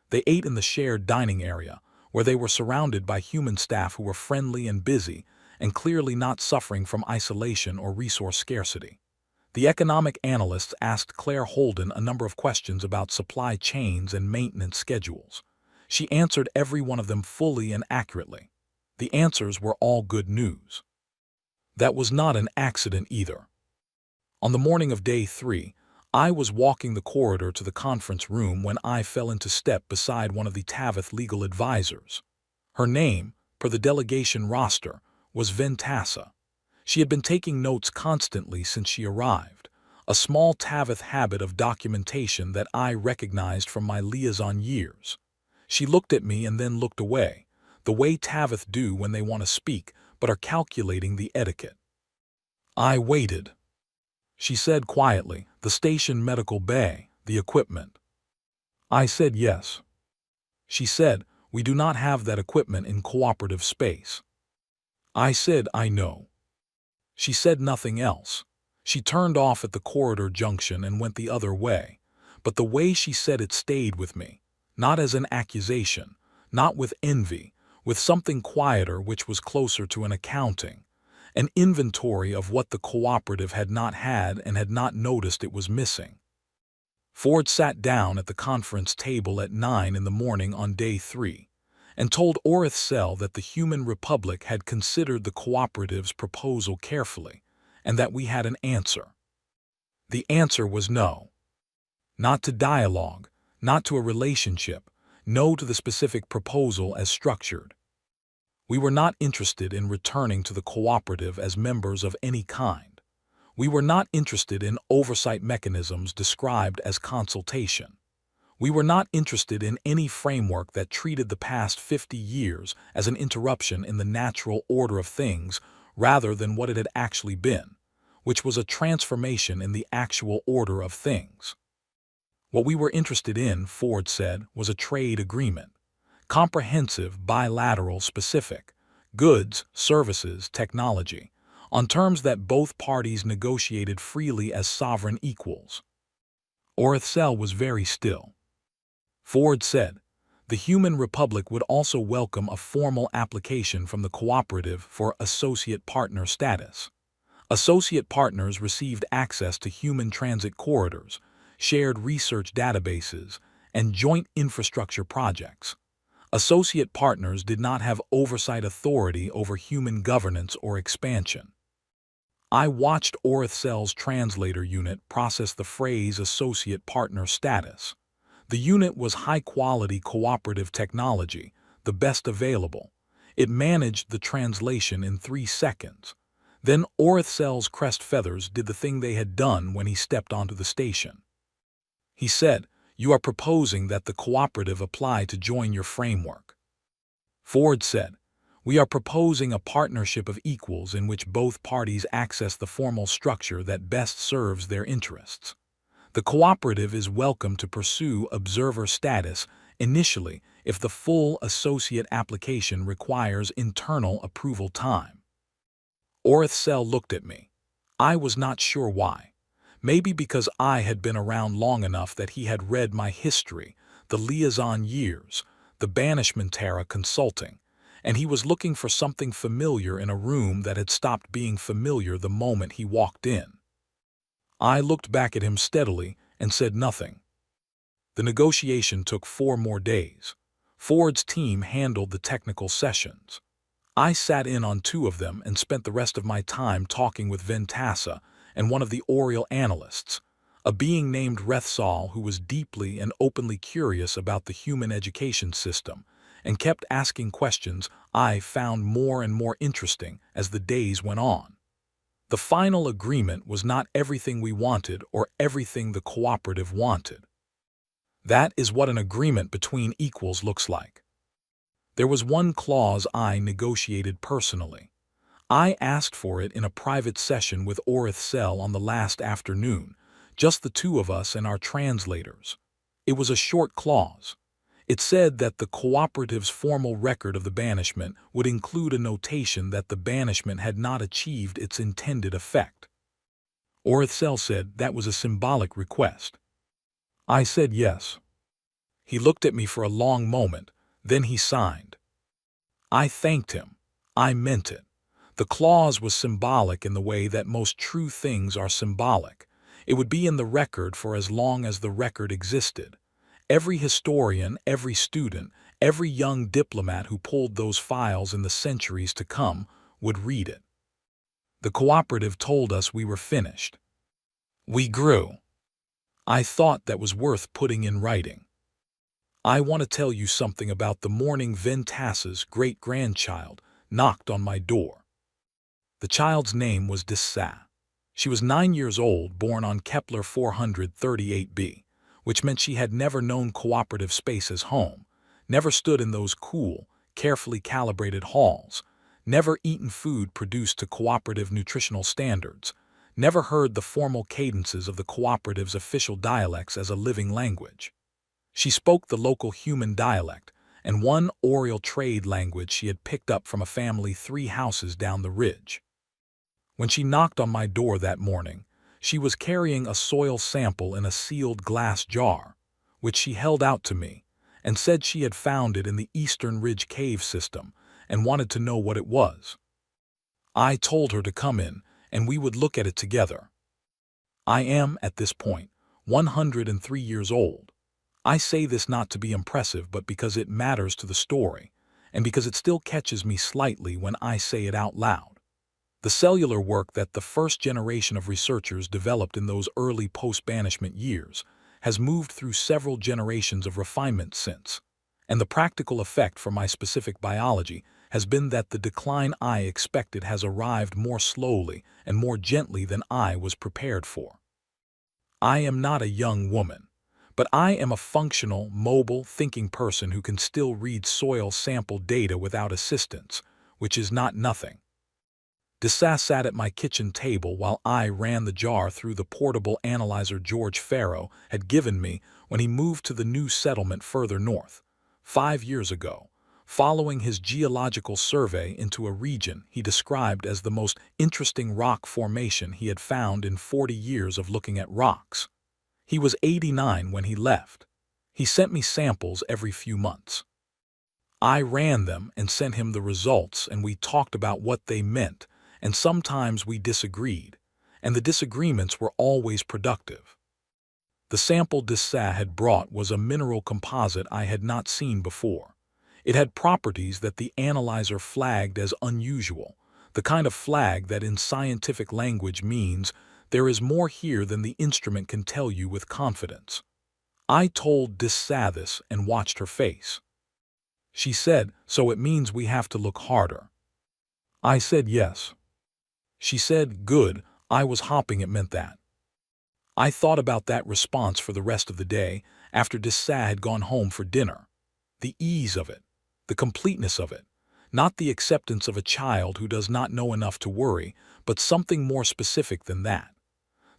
They ate in the shared dining area, where they were surrounded by human staff who were friendly and busy and clearly not suffering from isolation or resource scarcity. The economic analysts asked Claire Holden a number of questions about supply chains and maintenance schedules. She answered every one of them fully and accurately. The answers were all good news. That was not an accident either. On the morning of day 3, I was walking the corridor to the conference room when I fell into step beside one of the Tavith legal advisors. Her name, per the delegation roster, was Ventassa. She had been taking notes constantly since she arrived, a small Tavith habit of documentation that I recognized from my liaison years. She looked at me and then looked away, the way Tavith do when they want to speak but are calculating the etiquette. I waited. She said quietly, "The station medical bay, the equipment." I said yes. She said, "We do not have that equipment in cooperative space." I said, "I know." She said nothing else. She turned off at the corridor junction and went the other way, but the way she said it stayed with me, not as an accusation, not with envy, with something quieter which was closer to an accounting, an inventory of what the cooperative had not had and had not noticed it was missing. Ford sat down at the conference table at 9 in the morning on day 3 and told Orithsel that the Human Republic had considered the cooperative's proposal carefully and that we had an answer. The answer was no. Not to dialogue, not to a relationship, no to the specific proposal as structured. We were not interested in returning to the cooperative as members of any kind. We were not interested in oversight mechanisms described as consultation. We were not interested in any framework that treated the past 50 years as an interruption in the natural order of things rather than what it had actually been, which was a transformation in the actual order of things. What we were interested in, Ford said, was a trade agreement. Comprehensive, bilateral, specific. Goods, services, technology. On terms that both parties negotiated freely as sovereign equals. Orithsel was very still. Ford said, the Human Republic would also welcome a formal application from the cooperative for associate partner status. Associate partners received access to human transit corridors, shared research databases, and joint infrastructure projects. Associate partners did not have oversight authority over human governance or expansion. I watched Orithsel's translator unit process the phrase associate partner status. The unit was high-quality cooperative technology, the best available. It managed the translation in 3 seconds. Then Orithsel's crest feathers did the thing they had done when he stepped onto the station. He said, "You are proposing that the cooperative apply to join your framework." Ford said, "We are proposing a partnership of equals in which both parties access the formal structure that best serves their interests. The cooperative is welcome to pursue observer status initially if the full associate application requires internal approval time." Orithsel looked at me. I was not sure why. Maybe because I had been around long enough that he had read my history, the liaison years, the banishment era consulting, and he was looking for something familiar in a room that had stopped being familiar the moment he walked in. I looked back at him steadily and said nothing. The negotiation took 4 more days. Ford's team handled the technical sessions. I sat in on 2 of them and spent the rest of my time talking with Ventassa and one of the Oriel analysts, a being named Rethsal who was deeply and openly curious about the human education system and kept asking questions I found more and more interesting as the days went on. The final agreement was not everything we wanted or everything the cooperative wanted. That is what an agreement between equals looks like. There was one clause I negotiated personally. I asked for it in a private session with Orithsel on the last afternoon, just the 2 of us and our translators. It was a short clause. It said that the cooperative's formal record of the banishment would include a notation that the banishment had not achieved its intended effect. Orithsel said that was a symbolic request. I said yes. He looked at me for a long moment, then he signed. I thanked him. I meant it. The clause was symbolic in the way that most true things are symbolic. It would be in the record for as long as the record existed. Every historian, every student, every young diplomat who pulled those files in the centuries to come would read it. The cooperative told us we were finished. We grew. I thought that was worth putting in writing. I want to tell you something about the morning Ventassa's great-grandchild knocked on my door. The child's name was Dessa. She was 9 years old, born on Kepler 438b. Which meant she had never known cooperative space as home, never stood in those cool, carefully calibrated halls, never eaten food produced to cooperative nutritional standards, never heard the formal cadences of the cooperative's official dialects as a living language. She spoke the local human dialect and one Oriel trade language she had picked up from a family 3 houses down the ridge. When she knocked on my door that morning, she was carrying a soil sample in a sealed glass jar, which she held out to me, and said she had found it in the Eastern Ridge cave system and wanted to know what it was. I told her to come in, and we would look at it together. I am, at this point, 103 years old. I say this not to be impressive, but because it matters to the story, and because it still catches me slightly when I say it out loud. The cellular work that the first generation of researchers developed in those early post-banishment years has moved through several generations of refinement since, and the practical effect for my specific biology has been that the decline I expected has arrived more slowly and more gently than I was prepared for. I am not a young woman, But I am a functional, mobile, thinking person who can still read soil sample data without assistance, which is not nothing. Dessas sat at my kitchen table while I ran the jar through the portable analyzer George Farrow had given me when he moved to the new settlement further north, 5 years ago, following his geological survey into a region he described as the most interesting rock formation he had found in 40 years of looking at rocks. He was 89 when he left. He sent me samples every few months. I ran them and sent him the results, and we talked about what they meant, and sometimes we disagreed, and the disagreements were always productive. The sample Dessas had brought was a mineral composite I had not seen before. It had properties that the analyzer flagged as unusual, the kind of flag that in scientific language means there is more here than the instrument can tell you with confidence. I told Dessas this and watched her face. She said, "So it means we have to look harder." I said yes. She said, "Good." I was hoping it meant that. I thought about that response for the rest of the day after Dessas had gone home for dinner. The ease of it, the completeness of it, not the acceptance of a child who does not know enough to worry, but something more specific than that.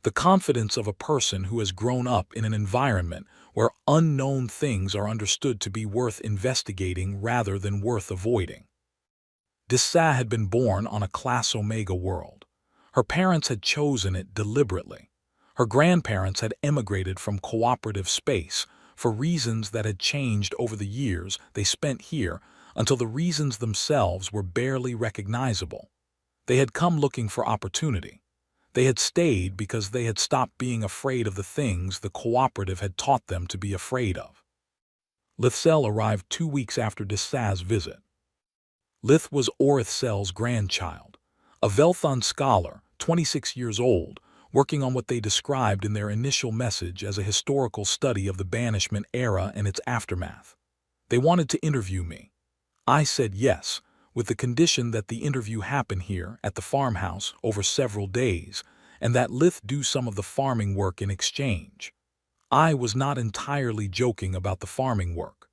The confidence of a person who has grown up in an environment where unknown things are understood to be worth investigating rather than worth avoiding. Dessas had been born on a Class Omega world. Her parents had chosen it deliberately. Her grandparents had emigrated from cooperative space for reasons that had changed over the years they spent here until the reasons themselves were barely recognizable. They had come looking for opportunity. They had stayed because they had stopped being afraid of the things the cooperative had taught them to be afraid of. Lithsel arrived 2 weeks after Dessas' visit. Lith was Orithsel's grandchild, a Velthon scholar, 26 years old, working on what they described in their initial message as a historical study of the banishment era and its aftermath. They wanted to interview me. I said yes, with the condition that the interview happen here at the farmhouse over several days, and that Lith do some of the farming work in exchange. I was not entirely joking about the farming work.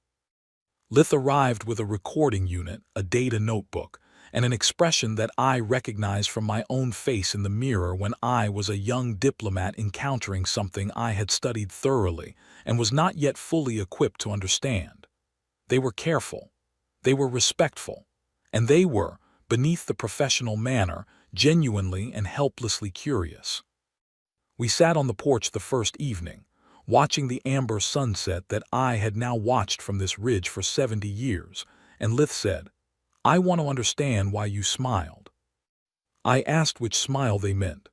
Lith arrived with a recording unit, a data notebook, and an expression that I recognized from my own face in the mirror when I was a young diplomat encountering something I had studied thoroughly and was not yet fully equipped to understand. They were careful. They were respectful. And they were, beneath the professional manner, genuinely and helplessly curious. We sat on the porch the first evening, watching the amber sunset that I had now watched from this ridge for 70 years, and Lith said, "I want to understand why you smiled." I asked which smile they meant.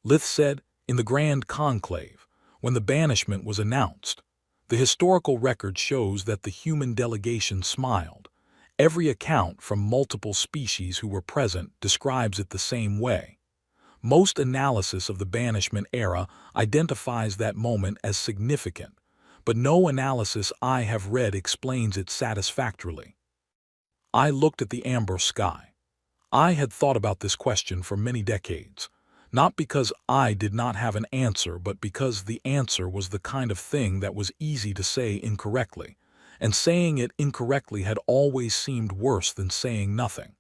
Lith said, "In the Grand Conclave, when the banishment was announced, the historical record shows that the human delegation smiled. Every account from multiple species who were present describes it the same way. Most analysis of the banishment era identifies that moment as significant, but no analysis I have read explains it satisfactorily." I looked at the amber sky. I had thought about this question for many decades, not because I did not have an answer, but because the answer was the kind of thing that was easy to say incorrectly, and saying it incorrectly had always seemed worse than saying nothing.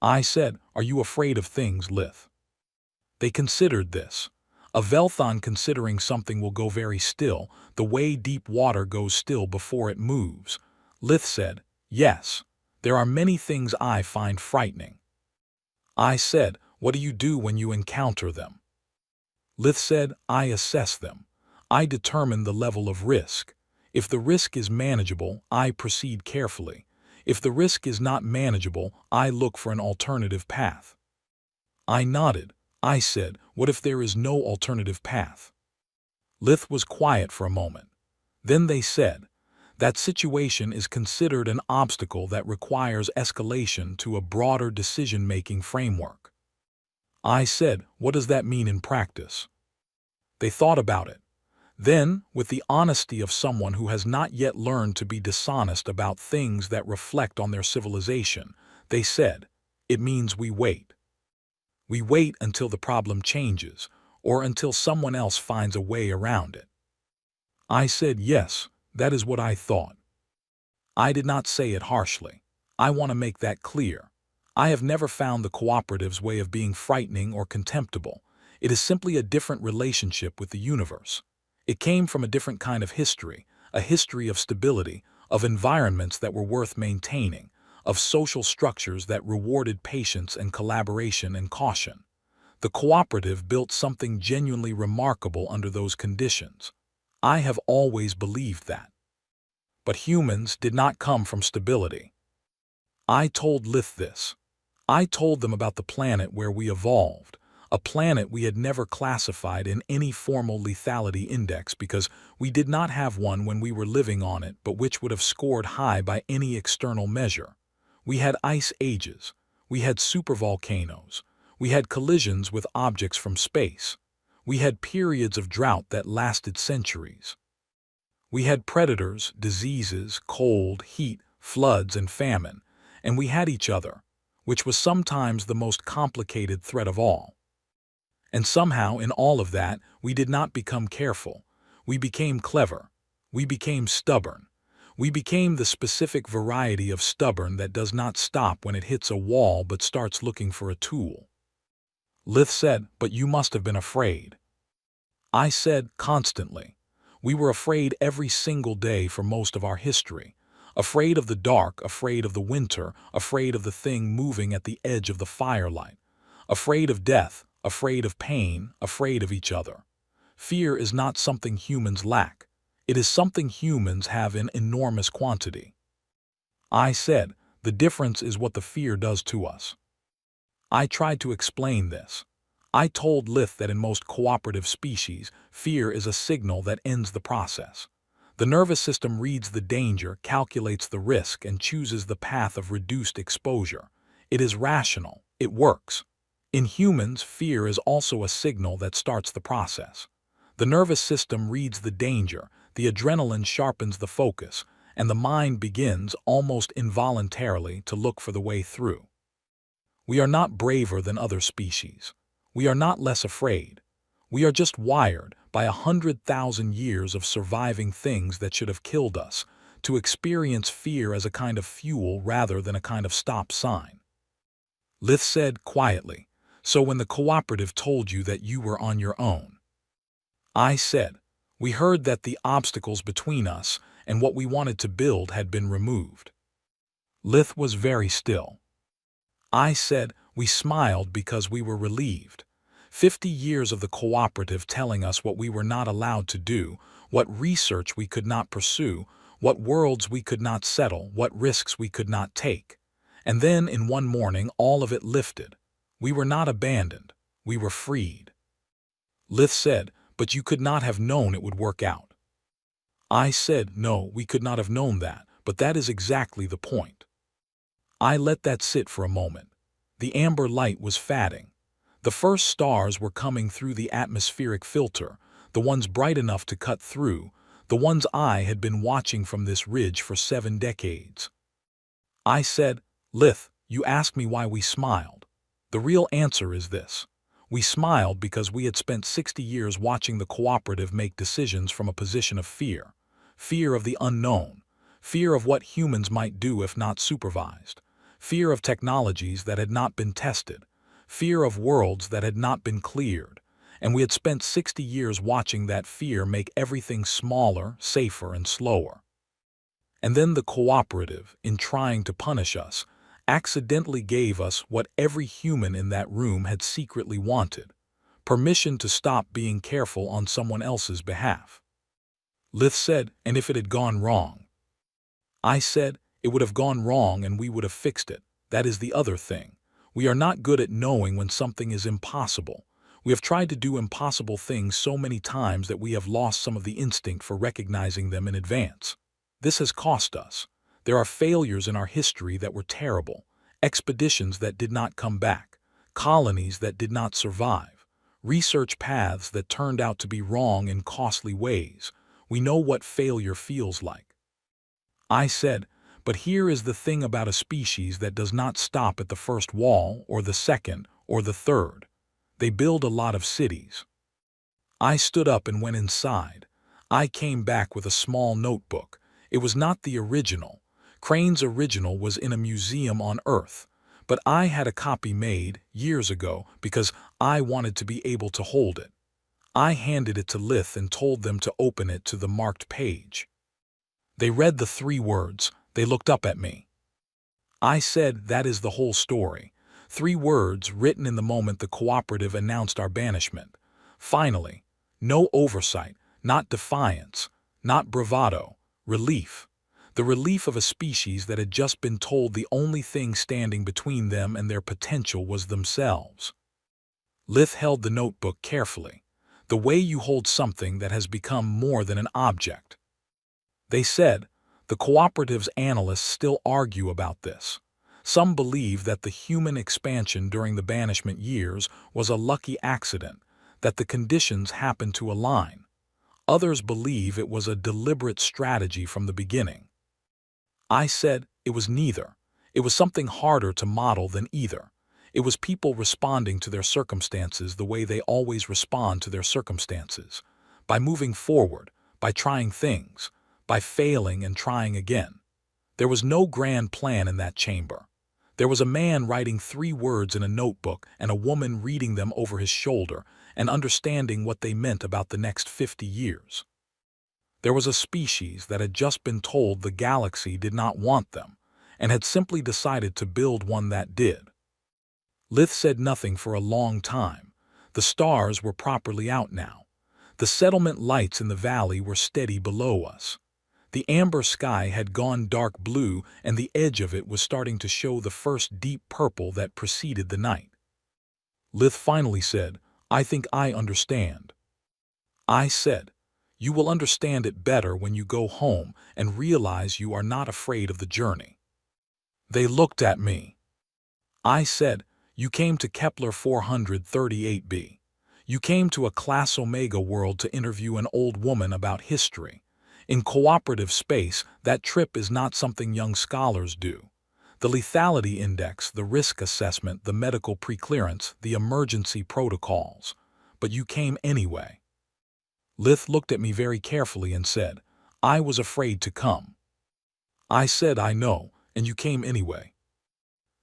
I said, "Are you afraid of things, Lith?" They considered this. A Velthon considering something will go very still, the way deep water goes still before it moves. Lith said, "Yes, there are many things I find frightening." I said, "What do you do when you encounter them?" Lith said, "I assess them. I determine the level of risk. If the risk is manageable, I proceed carefully. If the risk is not manageable, I look for an alternative path." I nodded. I said, "What if there is no alternative path?" Lith was quiet for a moment. Then they said, "That situation is considered an obstacle that requires escalation to a broader decision-making framework." I said, "What does that mean in practice?" They thought about it. Then, with the honesty of someone who has not yet learned to be dishonest about things that reflect on their civilization, they said, "It means we wait. We wait until the problem changes, or until someone else finds a way around it." I said, yes, that is what I thought. I did not say it harshly. I want to make that clear. I have never found the cooperative's way of being frightening or contemptible. It is simply a different relationship with the universe. It came from a different kind of history, a history of stability, of environments that were worth maintaining, of social structures that rewarded patience and collaboration and caution. The cooperative built something genuinely remarkable under those conditions. I have always believed that. But humans did not come from stability. I told Lith this. I told them about the planet where we evolved, a planet we had never classified in any formal lethality index because we did not have one when we were living on it, but which would have scored high by any external measure. We had ice ages. We had supervolcanoes. We had collisions with objects from space. We had periods of drought that lasted centuries. We had predators, diseases, cold, heat, floods, and famine, and we had each other, which was sometimes the most complicated threat of all. And somehow, in all of that, we did not become careful. We became clever. We became stubborn. We became the specific variety of stubborn that does not stop when it hits a wall but starts looking for a tool. Lith said, but you must have been afraid. I said, constantly. We were afraid every single day for most of our history. Afraid of the dark, afraid of the winter, afraid of the thing moving at the edge of the firelight. Afraid of death, afraid of pain, afraid of each other. Fear is not something humans lack. It is something humans have in enormous quantity. I said, the difference is what the fear does to us. I tried to explain this. I told Lith that in most cooperative species, fear is a signal that ends the process. The nervous system reads the danger, calculates the risk, and chooses the path of reduced exposure. It is rational. It works. In humans, fear is also a signal that starts the process. The nervous system reads the danger, the adrenaline sharpens the focus, and the mind begins, almost involuntarily, to look for the way through. We are not braver than other species. We are not less afraid. We are just wired, by 100,000 years of surviving things that should have killed us, to experience fear as a kind of fuel rather than a kind of stop sign. Lith said quietly, so when the cooperative told you that you were on your own. I said, we heard that the obstacles between us and what we wanted to build had been removed. Lith was very still. I said, we smiled because we were relieved. 50 years of the cooperative telling us what we were not allowed to do, what research we could not pursue, what worlds we could not settle, what risks we could not take. And then, in one morning, all of it lifted. We were not abandoned. We were freed. Lith said, but you could not have known it would work out. I said, no, we could not have known that, but that is exactly the point. I let that sit for a moment. The amber light was fading. The first stars were coming through the atmospheric filter, the ones bright enough to cut through, the ones I had been watching from this ridge for 7 decades. I said, Lith, you asked me why we smiled. The real answer is this. We smiled because we had spent 60 years watching the cooperative make decisions from a position of fear. Fear of the unknown. Fear of what humans might do if not supervised. Fear of technologies that had not been tested. Fear of worlds that had not been cleared. And we had spent 60 years watching that fear make everything smaller, safer, and slower. And then the cooperative, in trying to punish us, accidentally gave us what every human in that room had secretly wanted: permission to stop being careful on someone else's behalf. Lith said, and if it had gone wrong? I said, it would have gone wrong and we would have fixed it. That is the other thing. We are not good at knowing when something is impossible. We have tried to do impossible things so many times that we have lost some of the instinct for recognizing them in advance. This has cost us. There are failures in our history that were terrible, expeditions that did not come back, colonies that did not survive, research paths that turned out to be wrong in costly ways. We know what failure feels like. I said, but here is the thing about a species that does not stop at the first wall or the second or the third. They build a lot of cities. I stood up and went inside. I came back with a small notebook. It was not the original. Crane's original was in a museum on Earth, but I had a copy made years ago because I wanted to be able to hold it. I handed it to Lith and told them to open it to the marked page. They read the 3 words. They looked up at me. I said, that is the whole story. 3 words written in the moment the cooperative announced our banishment. Finally, no oversight, not defiance, not bravado, relief. The relief of a species that had just been told the only thing standing between them and their potential was themselves. Lith held the notebook carefully, the way you hold something that has become more than an object. They said, the cooperative's analysts still argue about this. Some believe that the human expansion during the banishment years was a lucky accident, that the conditions happened to align. Others believe it was a deliberate strategy from the beginning. I said it was neither. It was something harder to model than either. It was people responding to their circumstances the way they always respond to their circumstances, by moving forward, by trying things, by failing and trying again. There was no grand plan in that chamber. There was a man writing 3 words in a notebook and a woman reading them over his shoulder and understanding what they meant about the next 50 years. There was a species that had just been told the galaxy did not want them, and had simply decided to build one that did. Lith said nothing for a long time. The stars were properly out now. The settlement lights in the valley were steady below us. The amber sky had gone dark blue, and the edge of it was starting to show the first deep purple that preceded the night. Lith finally said, I think I understand. I said, you will understand it better when you go home and realize you are not afraid of the journey. They looked at me. I said, you came to Kepler 438b. You came to a Class Omega world to interview an old woman about history. In cooperative space, that trip is not something young scholars do. The lethality index, the risk assessment, the medical preclearance, the emergency protocols. But you came anyway. Lith looked at me very carefully and said, I was afraid to come. I said, I know, and you came anyway.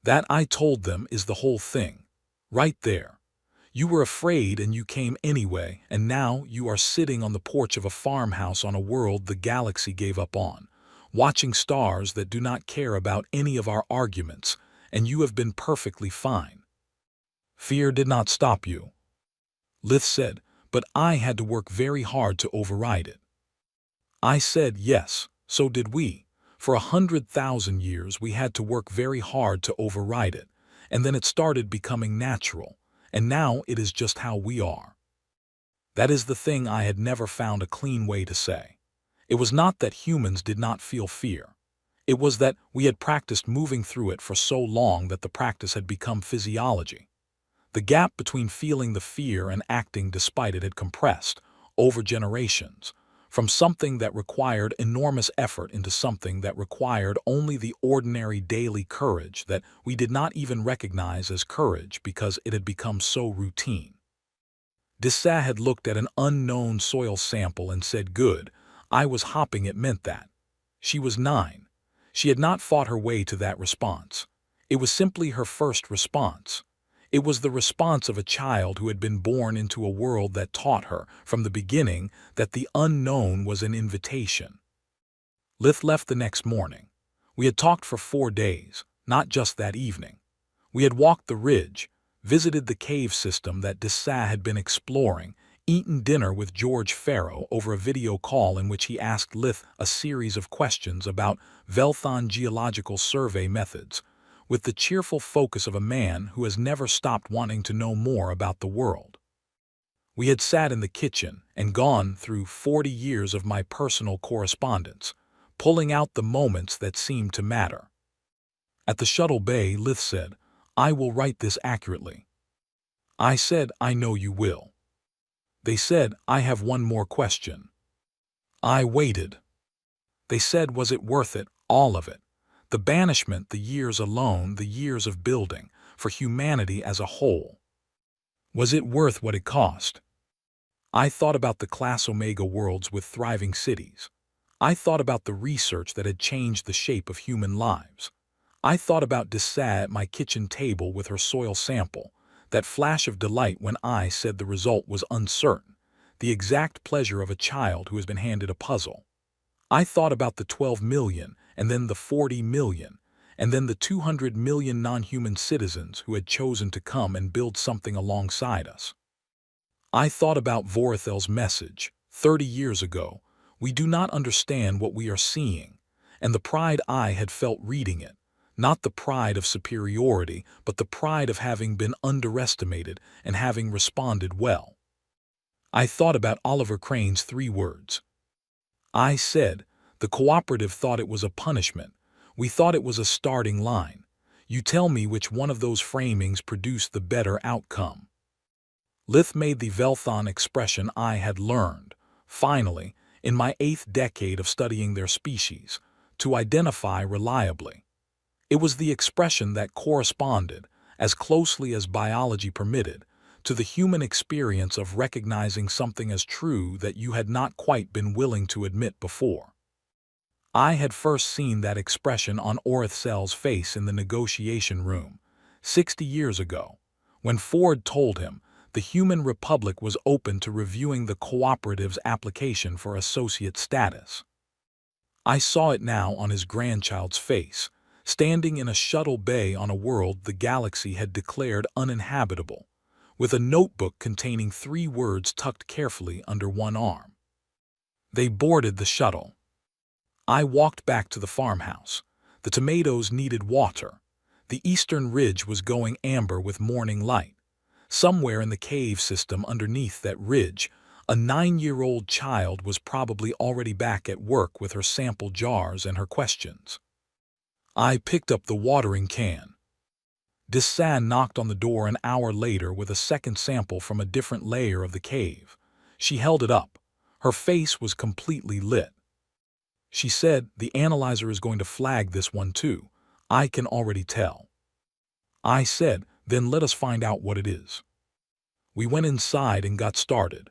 That, I told them, is the whole thing. Right there. You were afraid and you came anyway, and now you are sitting on the porch of a farmhouse on a world the galaxy gave up on, watching stars that do not care about any of our arguments, and you have been perfectly fine. Fear did not stop you. Lith said, but I had to work very hard to override it. I said, yes, so did we. For 100,000 years we had to work very hard to override it, and then it started becoming natural, and now it is just how we are. That is the thing I had never found a clean way to say. It was not that humans did not feel fear. It was that we had practiced moving through it for so long that the practice had become physiology. The gap between feeling the fear and acting despite it had compressed, over generations, from something that required enormous effort into something that required only the ordinary daily courage that we did not even recognize as courage because it had become so routine. Dissa had looked at an unknown soil sample and said, good, I was hoping it meant that. She was 9. She had not fought her way to that response. It was simply her first response. It was the response of a child who had been born into a world that taught her, from the beginning, that the unknown was an invitation. Lith left the next morning. We had talked for 4 days, not just that evening. We had walked the ridge, visited the cave system that Dissa had been exploring, eaten dinner with George Farrow over a video call in which he asked Lith a series of questions about Velthon geological survey methods, with the cheerful focus of a man who has never stopped wanting to know more about the world. We had sat in the kitchen and gone through 40 years of my personal correspondence, pulling out the moments that seemed to matter. At the shuttle bay, Lith said, I will write this accurately. I said, I know you will. They said, I have one more question. I waited. They said, was it worth it, all of it? The banishment, the years alone, the years of building, for humanity as a whole. Was it worth what it cost? I thought about the Class Omega worlds with thriving cities. I thought about the research that had changed the shape of human lives. I thought about Dessa at my kitchen table with her soil sample, that flash of delight when I said the result was uncertain, the exact pleasure of a child who has been handed a puzzle. I thought about the 12 million, and then the 40 million, and then the 200 million non-human citizens who had chosen to come and build something alongside us. I thought about Vorathel's message, 30 years ago, "We do not understand what we are seeing," and the pride I had felt reading it, not the pride of superiority, but the pride of having been underestimated and having responded well. I thought about Oliver Crane's 3 words. I said, "The cooperative thought it was a punishment. We thought it was a starting line. You tell me which one of those framings produced the better outcome." Lith made the Velthon expression I had learned, finally, in my 8th decade of studying their species, to identify reliably. It was the expression that corresponded, as closely as biology permitted, to the human experience of recognizing something as true that you had not quite been willing to admit before. I had first seen that expression on Orithsel's face in the negotiation room, 60 years ago, when Ford told him the Human Republic was open to reviewing the cooperative's application for associate status. I saw it now on his grandchild's face, standing in a shuttle bay on a world the galaxy had declared uninhabitable, with a notebook containing 3 words tucked carefully under one arm. They boarded the shuttle. I walked back to the farmhouse. The tomatoes needed water. The eastern ridge was going amber with morning light. Somewhere in the cave system underneath that ridge, a 9-year-old child was probably already back at work with her sample jars and her questions. I picked up the watering can. Dessa knocked on the door an hour later with a second sample from a different layer of the cave. She held it up. Her face was completely lit. She said, "The analyzer is going to flag this one too. I can already tell." I said, "Then let us find out what it is." We went inside and got started.